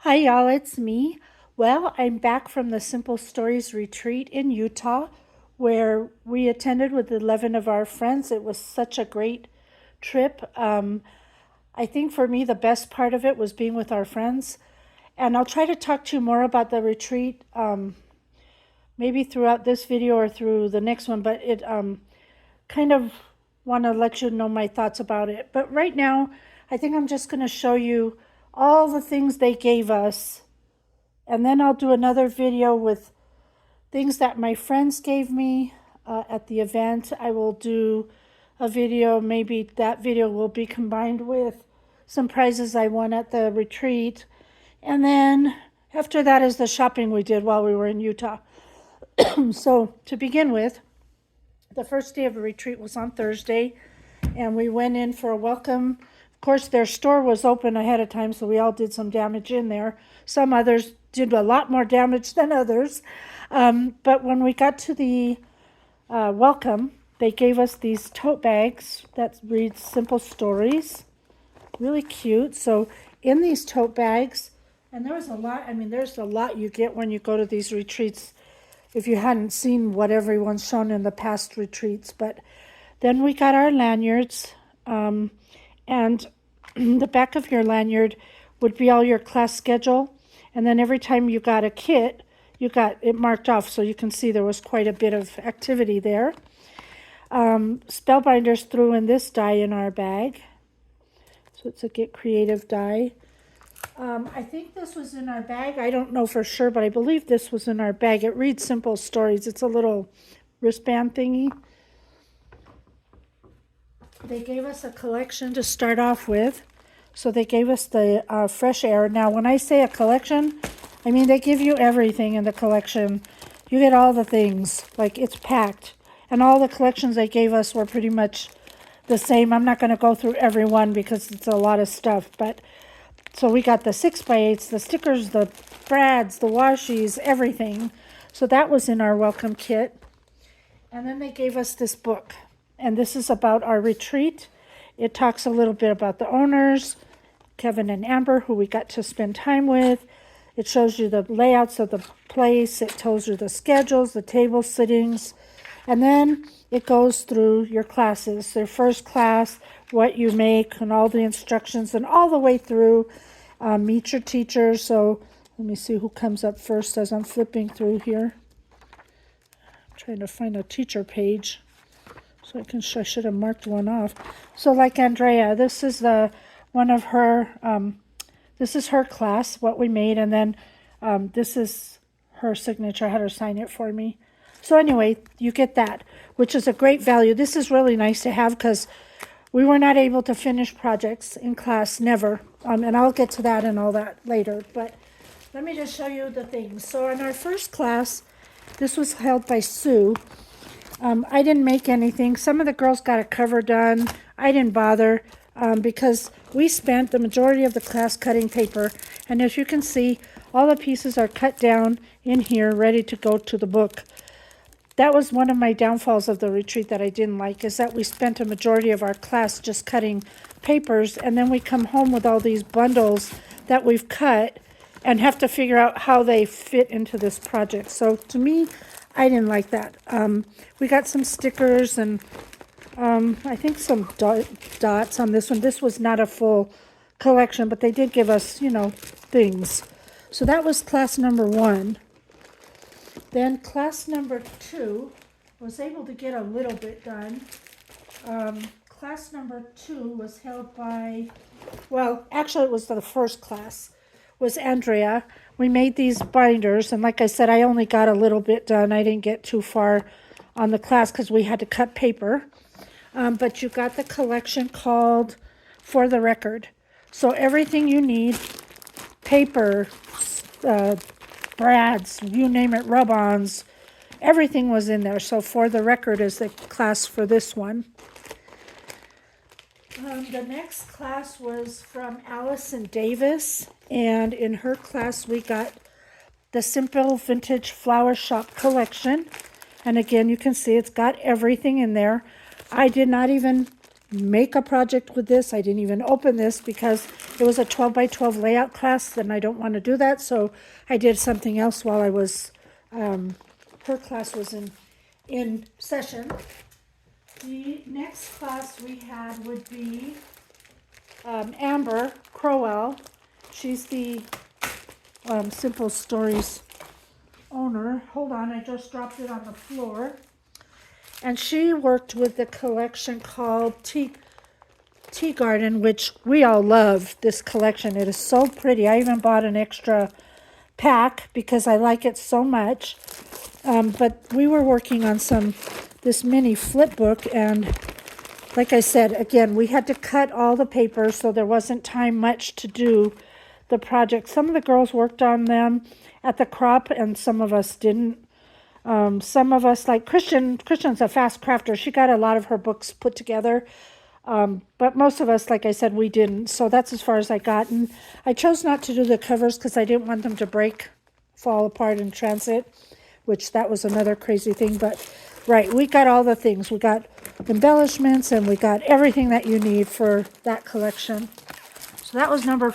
Hi, y'all, it's me. Well, I'm back from the Simple Stories retreat in Utah where we attended with 11 of our friends. It was such a great trip. I think for me, the best part of it was being with our friends. And I'll try to talk to you more about the retreat, maybe throughout this video or through the next one, but it kind of want to let you know my thoughts about it. But right now, I think I'm just going to show you all the things they gave us, and then I'll do another video with things that my friends gave me at the event. I will do a video, maybe that video will be combined with some prizes I won at the retreat. And then after that is the shopping we did while we were in Utah. So to begin with, the first day of the retreat was on Thursday, and we went in for a welcome. Of course, their store was open ahead of time, so we all did some damage in there. Some others did a lot more damage than others. But when we got to the welcome, they gave us these tote bags that read Simple Stories. Really cute. So in these tote bags, and there was a lot, there's a lot you get when you go to these retreats if you hadn't seen what everyone's shown in the past retreats. But then we got our lanyards, and the back of your lanyard would be all your class schedule. And then every time you got a kit, you got it marked off, so you can see there was quite a bit of activity there. Spellbinders threw in this die in our bag. So it's a Get Creative die. I think this was in our bag. I don't know for sure, but I believe this was in our bag. It reads Simple Stories. It's a little wristband thingy. They gave us a collection to start off with. So they gave us the Fresh Air. Now, when I say a collection, I mean they give you everything in the collection. You get all the things. Like, it's packed. And all the collections they gave us were pretty much the same. I'm not going to go through every one because it's a lot of stuff. But so we got the 6x8s, the stickers, the brads, the washies, everything. So that was in our welcome kit. And then they gave us this book. And this is about our retreat. It talks a little bit about the owners, Kevin and Amber, who we got to spend time with. It shows you the layouts of the place. It tells you the schedules, the table sittings. And then it goes through your classes, their first class, what you make, and all the instructions, and all the way through meet your teacher. So let me see who comes up first as I'm flipping through here. I'm trying to find a teacher page. So I should have marked one off. So like Andrea, this is one of her, this is her class, what we made, and then this is her signature. I had her sign it for me. So anyway, you get that, which is a great value. This is really nice to have because we were not able to finish projects in class, never. And I'll get to that and all that later. But let me just show you the things. So in our first class, this was held by Sue. I didn't make anything. Some of the girls got a cover done. I didn't bother because we spent the majority of the class cutting paper. And as you can see, all the pieces are cut down in here, ready to go to the book. That was one of my downfalls of the retreat that I didn't like, is that we spent a majority of our class just cutting papers, and then we come home with all these bundles that we've cut and have to figure out how they fit into this project. So to me, I didn't like that. We got some stickers and I think some dots on this one. This was not a full collection, but they did give us, things. So that was class number 1. Then class number 2 was able to get a little bit done. Class number 2 was held by, well, actually it was the first class, was Andrea. We made these binders, and like I said, I only got a little bit done. I didn't get too far on the class because we had to cut paper. But you got the collection called For the Record. So everything you need, paper, brads, you name it, rub-ons, everything was in there. So For the Record is the class for this one. The next class was from Allison Davis, and in her class we got the Simple Vintage Flower Shop collection. And again, you can see it's got everything in there. I did not even make a project with this. I didn't even open this because it was a 12 by 12 layout class, and I don't want to do that. So I did something else while I was, her class was in session. The next class we had would be Amber Crowell. She's the Simple Stories owner. Hold on, I just dropped it on the floor. And she worked with the collection called Tea Garden, which we all love this collection. It is so pretty. I even bought an extra pack because I like it so much. But we were working on this mini flip book, and like I said, again, we had to cut all the paper, so there wasn't time much to do the project. Some of the girls worked on them at the crop, and some of us didn't. Some of us, like Christian's a fast crafter. She got a lot of her books put together. But most of us, like I said, we didn't. So that's as far as I got. And I chose not to do the covers because I didn't want them to break, fall apart in transit, which that was another crazy thing. But right, we got all the things. We got embellishments, and we got everything that you need for that collection. So that was number,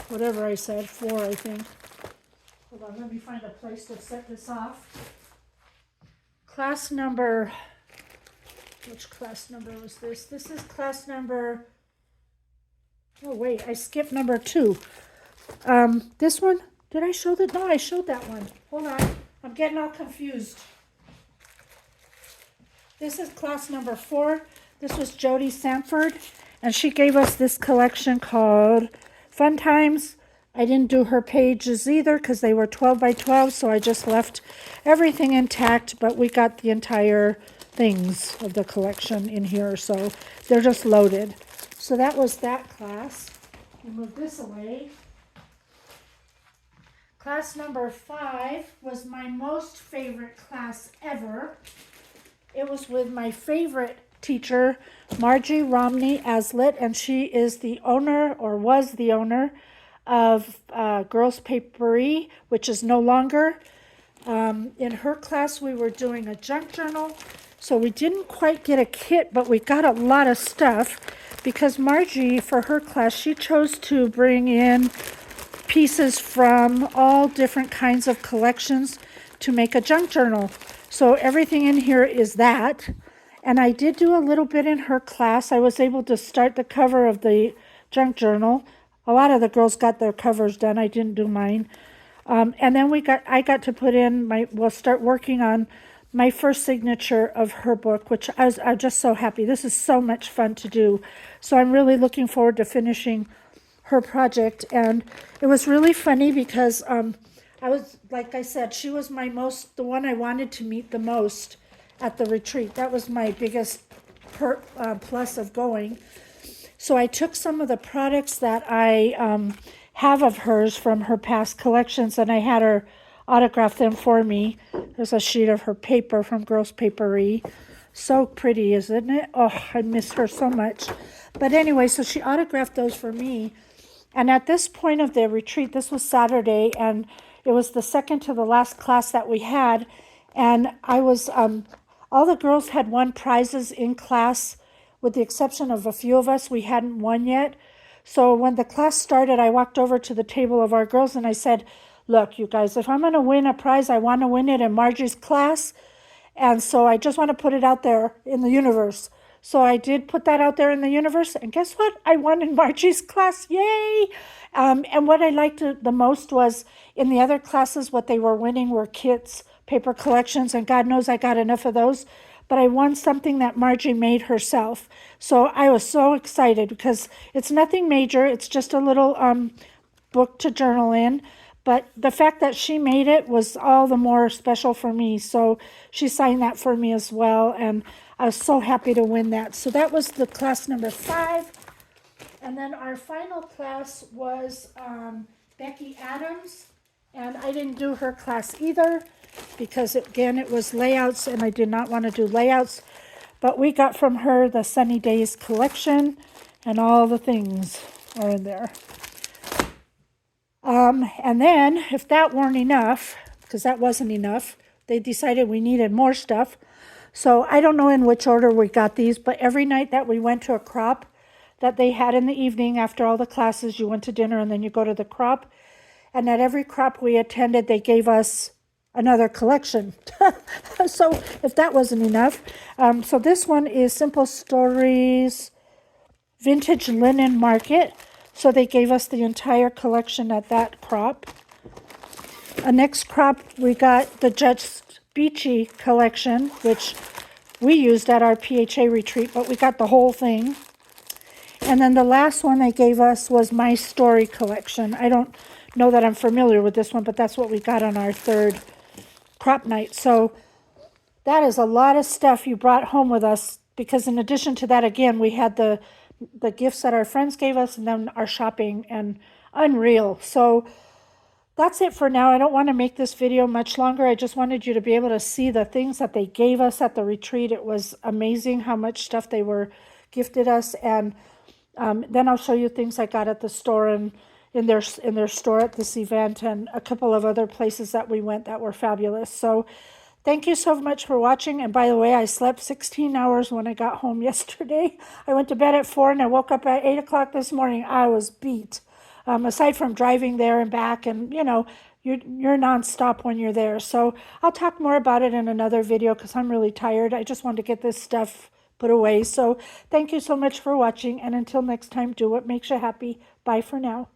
whatever I said, 4, I think. Hold on, let me find a place to set this off. Class number, which class number was this? This is class number, oh wait, I skipped number 2. This one, did I show that? No, I showed that one. Hold on, I'm getting all confused. This is class number 4. This was Jody Sanford, and she gave us this collection called Fun Times. I didn't do her pages either because they were 12 by 12, so I just left everything intact, but we got the entire things of the collection in here, so they're just loaded. So that was that class. We'll move this away. Class number 5 was my most favorite class ever. It was with my favorite teacher, Margie Romney-Aslett, and she is the owner, or was the owner, of Girls Papery, which is no longer. In her class, we were doing a junk journal, so we didn't quite get a kit, but we got a lot of stuff because Margie, for her class, she chose to bring in pieces from all different kinds of collections to make a junk journal. So everything in here is that. And I did do a little bit in her class. I was able to start the cover of the junk journal. A lot of the girls got their covers done. I didn't do mine. And then I got to put in we'll start working on my first signature of her book, which I'm just so happy. This is so much fun to do. So I'm really looking forward to finishing her project. And it was really funny because I was, like I said, she was the one I wanted to meet the most at the retreat. That was my biggest plus of going. So I took some of the products that I have of hers from her past collections, and I had her autograph them for me. There's a sheet of her paper from Girls Papery. So pretty, isn't it? Oh, I miss her so much. But anyway, so she autographed those for me. And at this point of the retreat, this was Saturday, and it was the second to the last class that we had. And I was, all the girls had won prizes in class. With the exception of a few of us, we hadn't won yet. So when the class started, I walked over to the table of our girls and I said, look, you guys, if I'm going to win a prize, I want to win it in Margie's class. And so I just want to put it out there in the universe. So I did put that out there in the universe. And guess what? I won in Margie's class. Yay! And what I liked the most was in the other classes, what they were winning were kits, paper collections, and God knows I got enough of those. But I won something that Margie made herself. So I was so excited because it's nothing major. It's just a little book to journal in. But the fact that she made it was all the more special for me. So she signed that for me as well. And I was so happy to win that. So that was the class number 5. And then our final class was Becky Adams. And I didn't do her class either because, again, it was layouts and I did not want to do layouts. But we got from her the Sunny Days collection and all the things are in there. And then, if that weren't enough, because that wasn't enough, they decided we needed more stuff. So I don't know in which order we got these, but every night that we went to a crop that they had in the evening after all the classes, you went to dinner and then you go to the crop. And at every crop we attended, they gave us another collection. So if that wasn't enough. So this one is Simple Stories Vintage Linen Market. So they gave us the entire collection at that crop. Next crop, we got the Just Beachy collection, which we used at our PHA retreat, but we got the whole thing. And then the last one they gave us was My Story collection. I don't know that I'm familiar with this one, but that's what we got on our third crop night. So that is a lot of stuff you brought home with us, because in addition to that, again, we had the gifts that our friends gave us and then our shopping, and unreal. So that's it for now. I don't want to make this video much longer. I just wanted you to be able to see the things that they gave us at the retreat. It was amazing how much stuff they were gifted us. And then I'll show you things I got at the store and in their store at this event, and a couple of other places that we went that were fabulous. So thank you so much for watching. And by the way, I slept 16 hours when I got home yesterday. I went to bed at 4 and I woke up at 8 o'clock this morning. I was beat. Aside from driving there and back, and you're nonstop when you're there. So I'll talk more about it in another video because I'm really tired. I just wanted to get this stuff put away. So thank you so much for watching, and until next time, do what makes you happy. Bye for now.